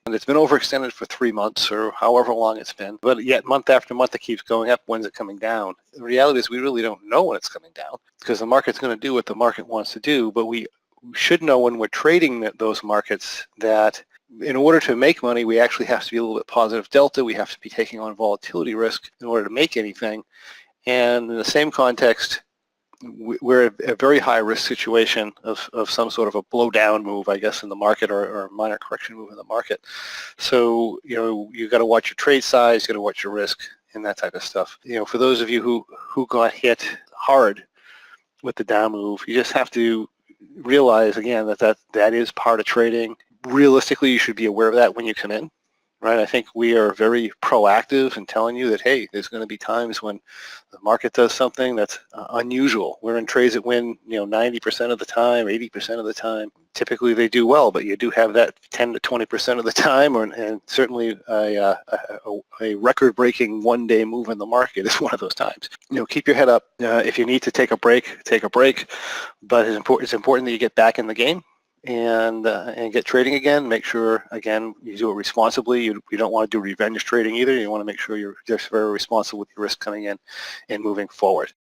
and it's been overextended for 3 months or however long it's been, but yet month after month it keeps going up. When's it coming down? The reality is we really don't know when it's coming down because the market's going to do what the market wants to do, but we should know when we're trading those markets that in order to make money, we actually have to be a little bit positive delta. We have to be taking on volatility risk in order to make anything. And in the same context, we're a very high risk situation of some sort of a blow down move, I guess, in the market or a minor correction move in the market. So, you got to watch your trade size, you got to watch your risk and that type of stuff. For those of you who got hit hard with the down move, you just have to realize again that is part of trading. Realistically, you should be aware of that when you come in, right? I think we are very proactive in telling you that, hey, there's going to be times when the market does something that's unusual. We're in trades that win, 90% of the time, 80% of the time. Typically, they do well, but you do have that 10 to 20% of the time, and certainly a record-breaking one-day move in the market is one of those times. Keep your head up. If you need to take a break, take a break. But it's important that you get back in the game and get trading again. Make sure, again, you do it responsibly. You don't want to do revenge trading either. You want to make sure you're just very responsible with your risk coming in and moving forward.